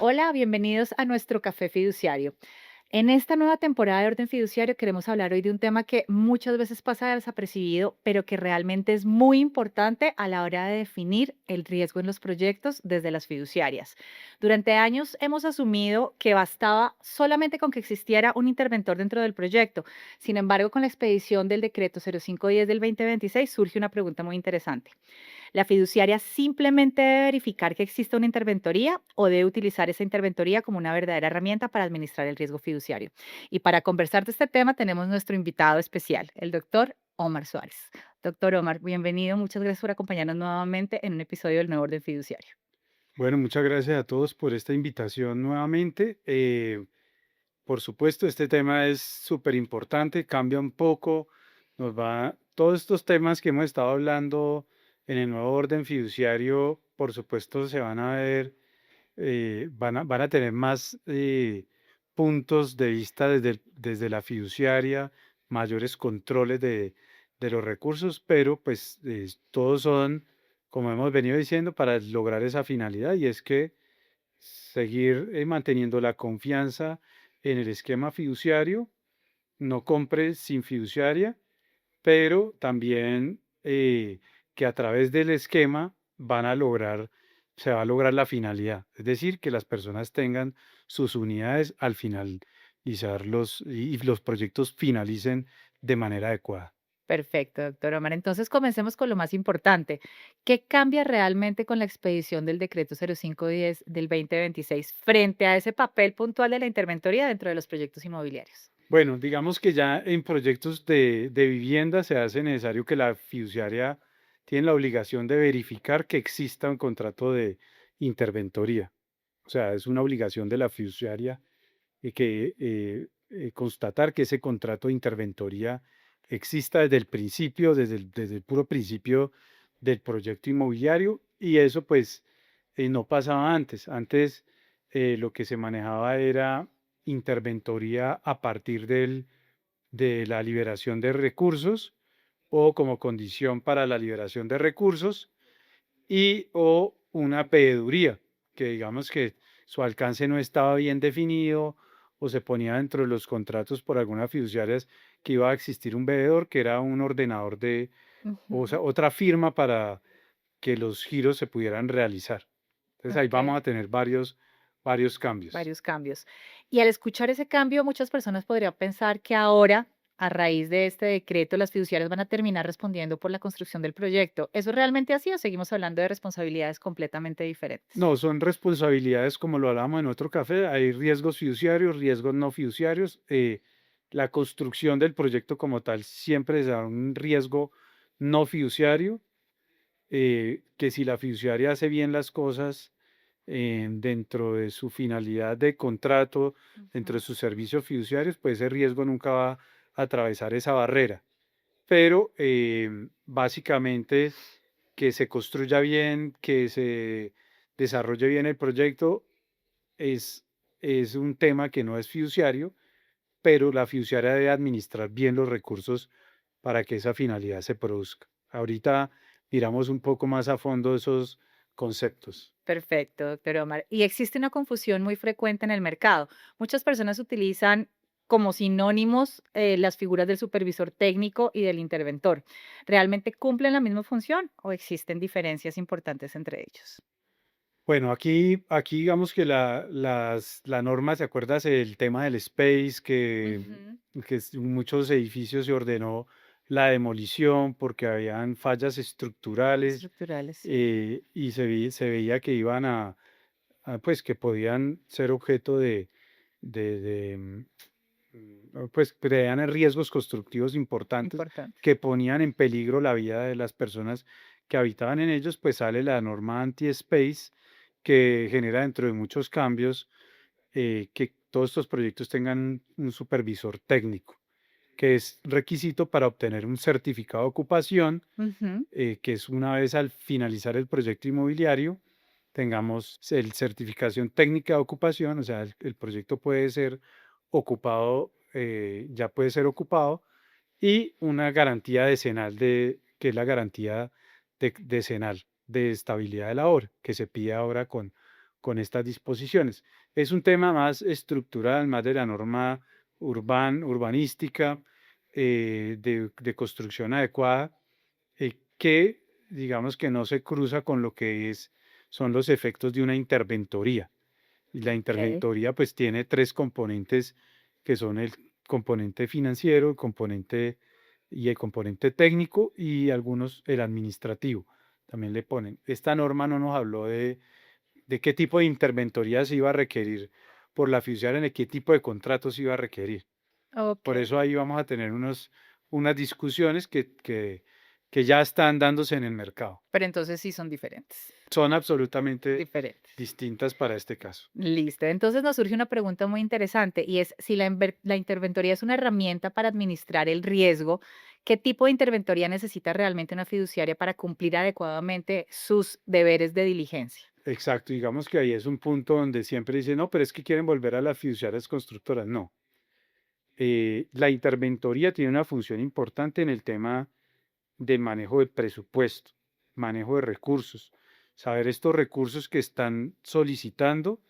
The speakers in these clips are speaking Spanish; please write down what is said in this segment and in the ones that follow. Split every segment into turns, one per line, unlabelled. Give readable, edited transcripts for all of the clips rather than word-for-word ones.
Hola, bienvenidos a nuestro café fiduciario. En esta nueva temporada de Orden Fiduciario queremos hablar hoy de un tema que muchas veces pasa desapercibido, pero que realmente es muy importante a la hora de definir el riesgo en los proyectos desde las fiduciarias. Durante años hemos asumido que bastaba solamente con que existiera un interventor dentro del proyecto. Sin embargo, con la expedición del decreto 0510 del 2026 surge una pregunta muy interesante. ¿La fiduciaria simplemente debe verificar que exista una interventoría o debe utilizar esa interventoría como una verdadera herramienta para administrar el riesgo fiduciario? Y para conversar de este tema tenemos nuestro invitado especial, el doctor Omar Suárez. Doctor Omar, bienvenido. Muchas gracias por acompañarnos nuevamente en un episodio del Nuevo Orden Fiduciario.
Bueno, muchas gracias a todos por esta invitación nuevamente. Por supuesto, este tema es súper importante, cambia un poco, todos estos temas que hemos estado hablando en el nuevo orden fiduciario, por supuesto, se van a ver, van a tener más puntos de vista desde la fiduciaria, mayores controles de los recursos, pero pues todos son, como hemos venido diciendo, para lograr esa finalidad y es que seguir manteniendo la confianza en el esquema fiduciario, no compre sin fiduciaria, pero también que a través del esquema se va a lograr la finalidad, es decir, que las personas tengan sus unidades al finalizar y los proyectos finalicen de manera adecuada.
Perfecto, doctor Omar. Entonces comencemos con lo más importante. ¿Qué cambia realmente con la expedición del decreto 0510 del 2026 frente a ese papel puntual de la interventoría dentro de los proyectos inmobiliarios?
Bueno, digamos que ya en proyectos de vivienda se hace necesario que la fiduciaria tiene la obligación de verificar que exista un contrato de interventoría. O sea, es una obligación de la fiduciaria constatar que ese contrato de interventoría exista desde el principio, desde el puro principio del proyecto inmobiliario y eso pues no pasaba antes. Antes lo que se manejaba era interventoría a partir de la liberación de recursos o como condición para la liberación de recursos y o una pediduría, que digamos que su alcance no estaba bien definido o se ponía dentro de los contratos por algunas fiduciarias que iba a existir un veedor, que era un ordenador o sea,
Ujú.
otra firma para que los giros se pudieran realizar. Entonces ahí
Ok.
vamos a tener varios cambios.
Varios cambios. Y al escuchar ese cambio, muchas personas podrían pensar que ahora, a raíz de este decreto, las fiduciarias van a terminar respondiendo por la construcción del proyecto. ¿Eso es realmente así o seguimos hablando de responsabilidades completamente diferentes?
No, son responsabilidades como lo hablábamos en otro café. Hay riesgos fiduciarios, riesgos no fiduciarios. La construcción del proyecto como tal siempre será un riesgo no fiduciario, que si la fiduciaria hace bien las cosas dentro de su finalidad de contrato, dentro de
Ujú.
sus servicios fiduciarios, pues ese riesgo nunca va a atravesar esa barrera. Pero básicamente que se construya bien, que se desarrolle bien el proyecto, es, es un tema que no es fiduciario, pero la fiduciaria debe administrar bien los recursos para que esa finalidad se produzca. Ahorita miramos un poco más a fondo esos conceptos.
Perfecto, doctor Omar. Y existe una confusión muy frecuente en el mercado. Muchas personas utilizan como sinónimos las figuras del supervisor técnico y del interventor. ¿Realmente cumplen la misma función o existen diferencias importantes entre ellos?
Bueno, aquí digamos que la norma, ¿te acuerdas el tema del space,
Ujú.
muchos edificios se ordenó la demolición porque habían fallas estructurales
Estructurales, sí.
y se veía que iban pues que podían ser objeto pues crean riesgos constructivos importantes
Importante.
que ponían en peligro la vida de las personas que habitaban en ellos, pues sale la norma anti-space que genera dentro de muchos cambios que todos estos proyectos tengan un supervisor técnico, que es requisito para obtener un certificado de ocupación,
Ujú.
que es una vez al finalizar el proyecto inmobiliario, tengamos el certificación técnica de ocupación, o sea, el proyecto puede ser ocupado, ya puede ser ocupado, y una garantía decenal que es la garantía decenal de estabilidad de la obra, que se pide ahora con con estas disposiciones. Es un tema más estructural, más de la norma urbanística, de construcción adecuada, que digamos que no se cruza con lo que son los efectos de una interventoría. Y la
Ok.
interventoría pues tiene tres componentes que son el componente financiero, el componente técnico y algunos el administrativo. También le ponen. Esta norma no nos habló de qué tipo de interventoría se iba a requerir por la fiduciaria, en qué tipo de contratos se iba a requerir.
Ok.
Por eso ahí vamos a tener unas discusiones que ya están dándose en el mercado.
Pero entonces sí son diferentes.
Son absolutamente
Diferentes.
distintas para este caso.
Listo. Entonces nos surge una pregunta muy interesante y es si la interventoría es una herramienta para administrar el riesgo, ¿qué tipo de interventoría necesita realmente una fiduciaria para cumplir adecuadamente sus deberes de diligencia?
Exacto, digamos que ahí es un punto donde siempre dicen, no, pero es que quieren volver a las fiduciarias constructoras. No, la interventoría tiene una función importante en el tema de manejo de presupuesto, manejo de recursos, saber estos recursos que están solicitando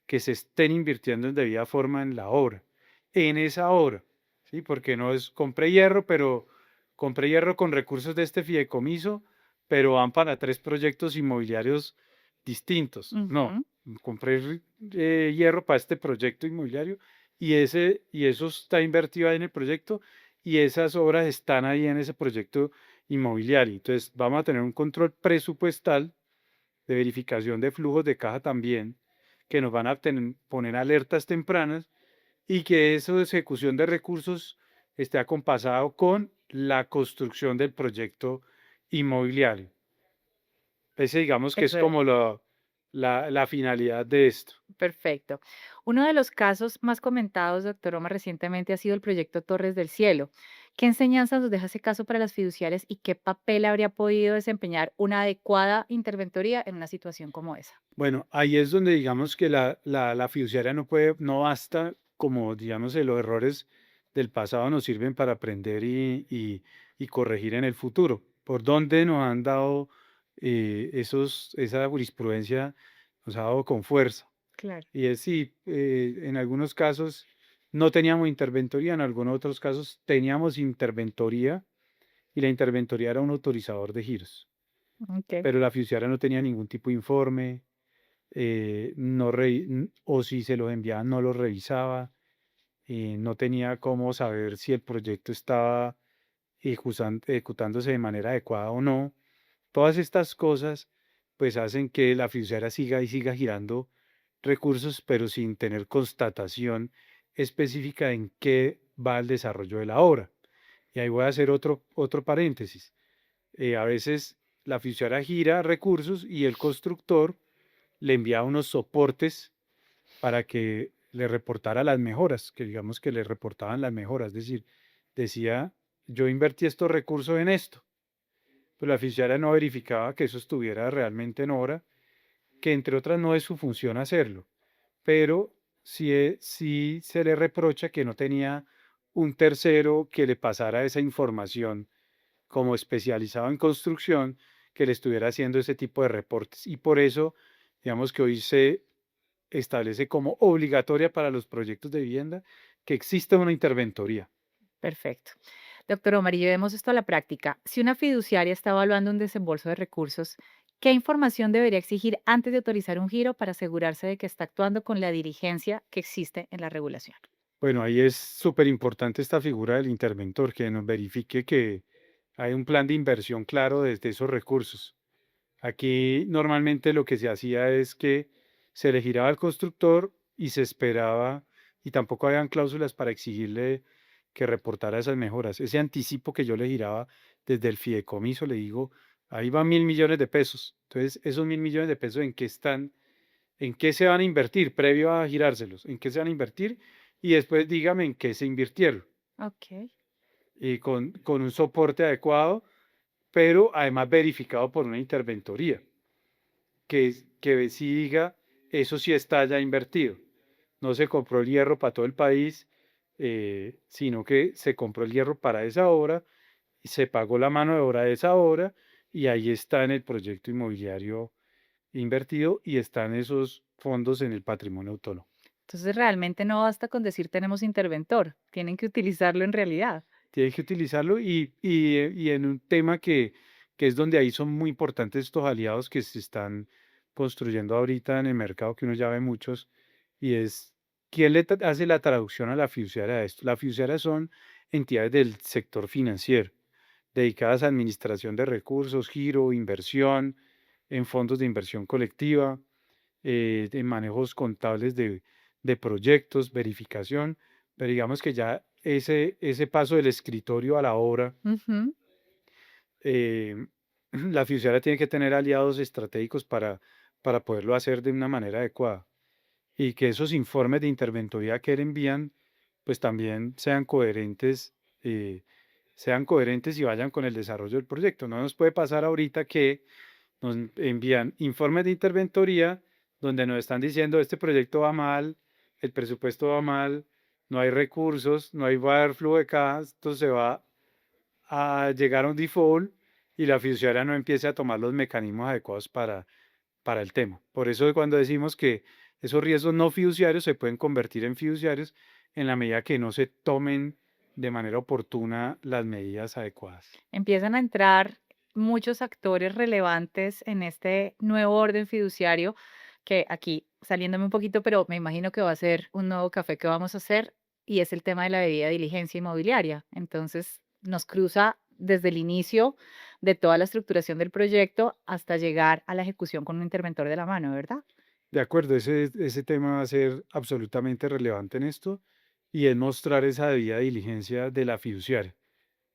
que se estén invirtiendo en debida forma en la obra, en esa obra, ¿sí? Porque no es compré hierro, pero compré hierro con recursos de este fideicomiso, pero van para tres proyectos inmobiliarios distintos. No,
Ujú.
compré hierro para este proyecto inmobiliario y eso está invertido ahí en el proyecto y esas obras están ahí en ese proyecto inmobiliario. Entonces, vamos a tener un control presupuestal de verificación de flujos de caja también, que nos van a poner alertas tempranas y que esa ejecución de recursos esté acompasado con la construcción del proyecto inmobiliario. Ese digamos que es
Eso es.
como la finalidad de esto.
Perfecto. Uno de los casos más comentados, doctor Omar, recientemente ha sido el proyecto Torres del Cielo. ¿Qué enseñanzas nos deja ese caso para las fiduciarias y qué papel habría podido desempeñar una adecuada interventoría en una situación como esa?
Bueno, ahí es donde digamos que la fiduciaria no basta, como digamos, los errores del pasado nos sirven para aprender y corregir en el futuro. ¿Por dónde nos han dado esa jurisprudencia, nos ha dado con fuerza?
Claro.
Y es sí, en algunos casos no teníamos interventoría, en algunos otros casos teníamos interventoría y la interventoría era un autorizador de giros,
Ok.
pero la fiduciaria no tenía ningún tipo de informe, o si se los enviaban no los revisaba, no tenía cómo saber si el proyecto estaba ejecutándose de manera adecuada o no. Todas estas cosas pues hacen que la fiduciaria siga y siga girando recursos, pero sin tener constatación específica en qué va el desarrollo de la obra. Y ahí voy a hacer otro paréntesis. A veces la fiduciaria gira recursos y el constructor le enviaba unos soportes para que le reportara las mejoras, que digamos que le reportaban las mejoras, es decir, decía, yo invertí estos recursos en esto, pero la fiduciaria no verificaba que eso estuviera realmente en obra, que entre otras no es su función hacerlo, pero sí se le reprocha que no tenía un tercero que le pasara esa información como especializado en construcción que le estuviera haciendo ese tipo de reportes. Y por eso, digamos que hoy se establece como obligatoria para los proyectos de vivienda que exista una interventoría.
Perfecto. Doctor Omar, y llevemos esto a la práctica. Si una fiduciaria está evaluando un desembolso de recursos, ¿qué información debería exigir antes de autorizar un giro para asegurarse de que está actuando con la diligencia que existe en la regulación?
Bueno, ahí es súper importante esta figura del interventor, que nos verifique que hay un plan de inversión claro desde esos recursos. Aquí normalmente lo que se hacía es que se le giraba al constructor y se esperaba, y tampoco habían cláusulas para exigirle que reportara esas mejoras. Ese anticipo que yo le giraba desde el fideicomiso, le digo, ahí van 1.000 millones de pesos. Entonces, esos 1.000 millones de pesos, ¿en qué están? ¿En qué se van a invertir previo a girárselos? ¿En qué se van a invertir? Y después dígame en qué se invirtieron.
Ok.
Y con un soporte adecuado, pero además verificado por una interventoría que sí diga, eso sí está ya invertido. No se compró el hierro para todo el país, sino que se compró el hierro para esa obra y se pagó la mano de obra de esa obra y ahí está en el proyecto inmobiliario invertido y están esos fondos en el patrimonio autónomo.
Entonces, realmente no basta con decir tenemos interventor, tienen que utilizarlo en realidad.
Tienes que utilizarlo y en un tema que es donde ahí son muy importantes estos aliados que se están construyendo ahorita en el mercado, que uno ya ve muchos, y es, ¿quién hace la traducción a la fiduciaria de esto? La fiduciaria son entidades del sector financiero, dedicadas a administración de recursos, giro, inversión, en fondos de inversión colectiva, en manejos contables de proyectos, verificación, pero digamos que ya ese paso del escritorio a la obra,
Ujú.
eh, la fiduciaria tiene que tener aliados estratégicos para poderlo hacer de una manera adecuada y que esos informes de interventoría que le envían, pues también eh, sean coherentes y vayan con el desarrollo del proyecto. No nos puede pasar ahorita que nos envían informes de interventoría donde nos están diciendo este proyecto va mal, el presupuesto va mal, no hay recursos, no va a haber flujo de caja, esto se va a llegar a un default y la fiduciaria no empiece a tomar los mecanismos adecuados para el tema. Por eso cuando decimos que esos riesgos no fiduciarios se pueden convertir en fiduciarios en la medida que no se tomen de manera oportuna las medidas adecuadas.
Empiezan a entrar muchos actores relevantes en este nuevo orden fiduciario, que aquí saliéndome un poquito, pero me imagino que va a ser un nuevo café que vamos a hacer, y es el tema de la debida diligencia inmobiliaria. Entonces, nos cruza desde el inicio de toda la estructuración del proyecto hasta llegar a la ejecución con un interventor de la mano, ¿verdad?
De acuerdo, ese tema va a ser absolutamente relevante en esto y es mostrar esa debida diligencia de la fiduciaria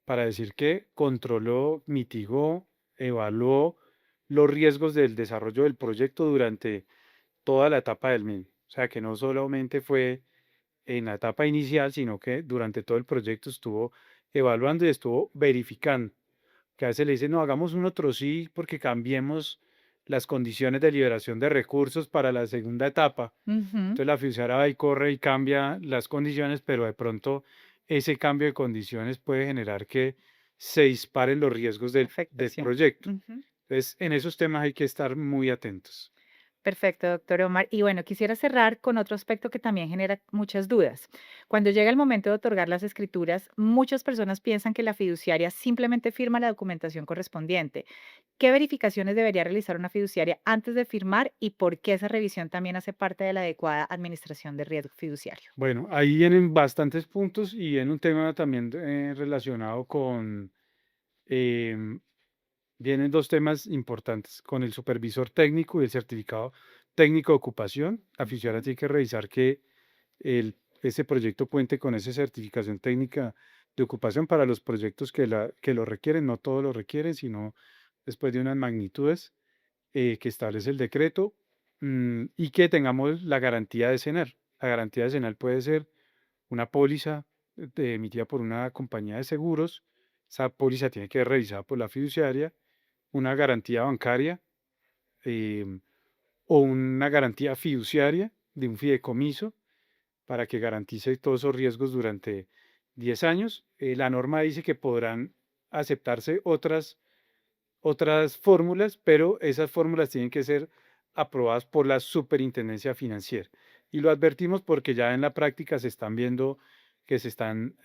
para decir que controló, mitigó, evaluó los riesgos del desarrollo del proyecto durante toda la etapa del mismo. O sea, que no solamente fue en la etapa inicial, sino que durante todo el proyecto estuvo evaluando y estuvo verificando. Que a veces le dicen, no, hagamos un otro sí porque cambiemos las condiciones de liberación de recursos para la segunda etapa.
Ujú.
Entonces la fiduciaria va y corre y cambia las condiciones, pero de pronto ese cambio de condiciones puede generar que se disparen los riesgos del
Afectación.
proyecto.
Ujú.
Entonces, en esos temas hay que estar muy atentos.
Perfecto, doctor Omar. Y bueno, quisiera cerrar con otro aspecto que también genera muchas dudas. Cuando llega el momento de otorgar las escrituras, muchas personas piensan que la fiduciaria simplemente firma la documentación correspondiente. ¿Qué verificaciones debería realizar una fiduciaria antes de firmar y por qué esa revisión también hace parte de la adecuada administración de riesgo fiduciario?
Bueno, ahí vienen bastantes puntos y en un tema también relacionado con, em, vienen dos temas importantes, con el supervisor técnico y el certificado técnico de ocupación. La fiduciaria
Ujú.
tiene que revisar que ese proyecto cuente con esa certificación técnica de ocupación para los proyectos que lo requieren, no todos lo requieren, sino después de unas magnitudes que establece el decreto, y que tengamos la garantía de CENAR. La garantía de CENAR puede ser una póliza emitida por una compañía de seguros. Esa póliza tiene que ser revisada por la fiduciaria, una garantía bancaria, em, o una garantía fiduciaria de un fideicomiso para que garantice todos esos riesgos durante 10 años. La norma dice que podrán aceptarse otras fórmulas, pero esas fórmulas tienen que ser aprobadas por la Superintendencia Financiera. Y lo advertimos porque ya en la práctica se están viendo que se están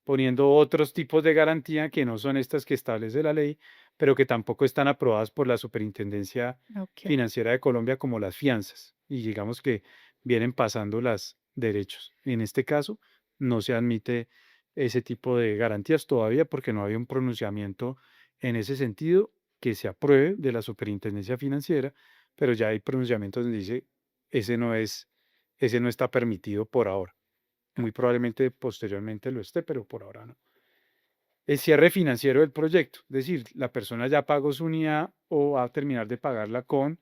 poniendo otros tipos de garantía que no son estas que establece la ley, pero que tampoco están aprobadas por la Superintendencia
Ok.
Financiera de Colombia como las fianzas. Y digamos que vienen pasando las derechos. En este caso, no se admite ese tipo de garantías todavía porque no había un pronunciamiento en ese sentido que se apruebe de la Superintendencia Financiera, pero ya hay pronunciamientos donde dice, ese no es, ese no está permitido por ahora. Muy probablemente posteriormente lo esté, pero por ahora no. El cierre financiero del proyecto, es decir, la persona ya pagó su unidad o va a terminar de pagarla con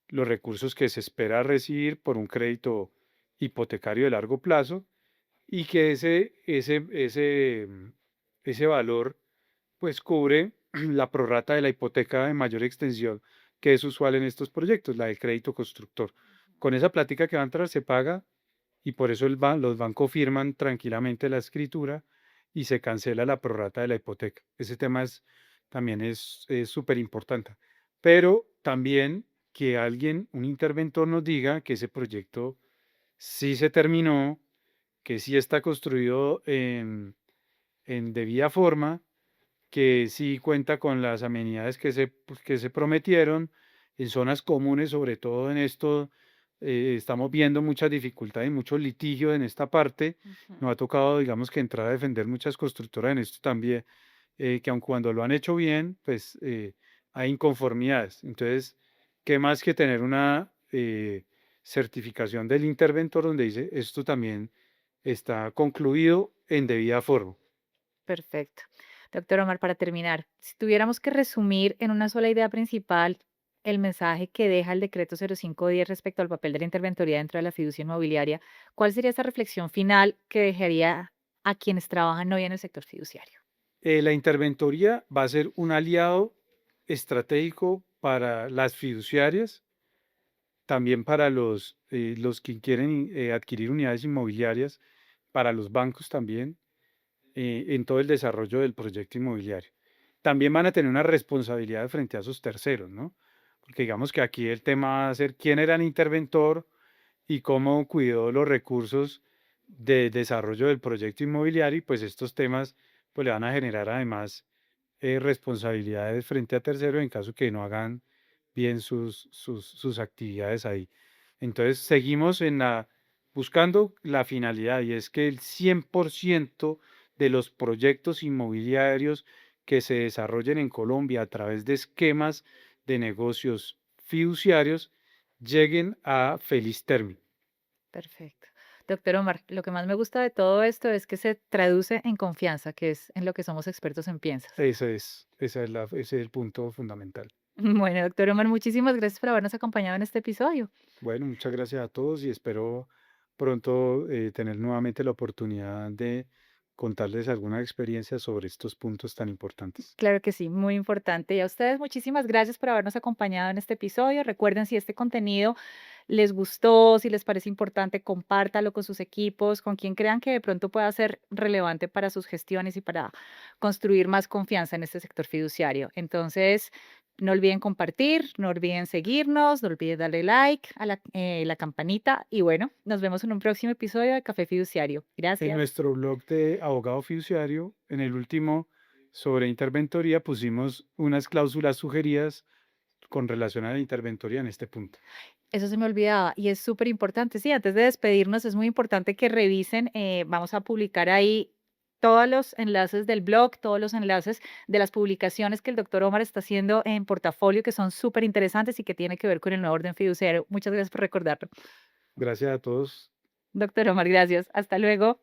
los recursos que se espera recibir por un crédito hipotecario de largo plazo y que ese valor pues cubre la prorrata de la hipoteca de mayor extensión que es usual en estos proyectos, la del crédito constructor. Con esa plática que va a entrar se paga y por eso los bancos firman tranquilamente la escritura y se cancela la prorrata de la hipoteca. Ese tema también es súper importante. Pero también que alguien, un interventor nos diga que ese proyecto sí se terminó, que sí está construido en debida forma, que sí cuenta con las amenidades que se prometieron en zonas comunes, sobre todo en esto. Estamos viendo muchas dificultades y mucho litigio en esta parte.
Ujú.
Nos ha tocado, digamos, que entrar a defender muchas constructoras en esto también, que aun cuando lo han hecho bien, pues hay inconformidades. Entonces, ¿qué más que tener una certificación del interventor donde dice esto también está concluido en debida forma?
Perfecto. Doctor Omar, para terminar, si tuviéramos que resumir en una sola idea principal el mensaje que deja el decreto 0510 respecto al papel de la interventoría dentro de la fiducia inmobiliaria, ¿cuál sería esa reflexión final que dejaría a quienes trabajan hoy en el sector fiduciario?
La interventoría va a ser un aliado estratégico para las fiduciarias, también para los que quieren adquirir unidades inmobiliarias, para los bancos también, en todo el desarrollo del proyecto inmobiliario. También van a tener una responsabilidad frente a esos terceros, ¿no? Porque digamos que aquí el tema va a ser quién era el interventor y cómo cuidó los recursos de desarrollo del proyecto inmobiliario, y pues estos temas pues le van a generar además responsabilidades frente a terceros en caso que no hagan bien sus actividades ahí. Entonces seguimos buscando la finalidad, y es que el 100% de los proyectos inmobiliarios que se desarrollen en Colombia a través de esquemas de negocios fiduciarios lleguen a feliz término.
Perfecto. Doctor Omar, lo que más me gusta de todo esto es que se traduce en confianza, que es en lo que somos expertos en piensas.
Ese es el punto fundamental.
Bueno, doctor Omar, muchísimas gracias por habernos acompañado en este episodio.
Bueno, muchas gracias a todos y espero pronto tener nuevamente la oportunidad de contarles alguna experiencia sobre estos puntos tan importantes.
Claro que sí, muy importante. Y a ustedes muchísimas gracias por habernos acompañado en este episodio. Recuerden, si este contenido les gustó, si les parece importante, compártalo con sus equipos, con quien crean que de pronto pueda ser relevante para sus gestiones y para construir más confianza en este sector fiduciario. Entonces, no olviden compartir, no olviden seguirnos, no olviden darle like a la campanita y bueno, nos vemos en un próximo episodio de Café Fiduciario.
En
Gracias.
nuestro blog de abogado fiduciario, en el último sobre interventoría, pusimos unas cláusulas sugeridas con relación a la interventoría en este punto.
Eso se me olvidaba y es súper importante. Sí, antes de despedirnos es muy importante que revisen, vamos a publicar ahí todos los enlaces del blog, todos los enlaces de las publicaciones que el doctor Omar está haciendo en portafolio, que son súper interesantes y que tiene que ver con el nuevo orden fiduciario. Muchas gracias por recordarlo.
Gracias a todos.
Doctor Omar, gracias. Hasta luego.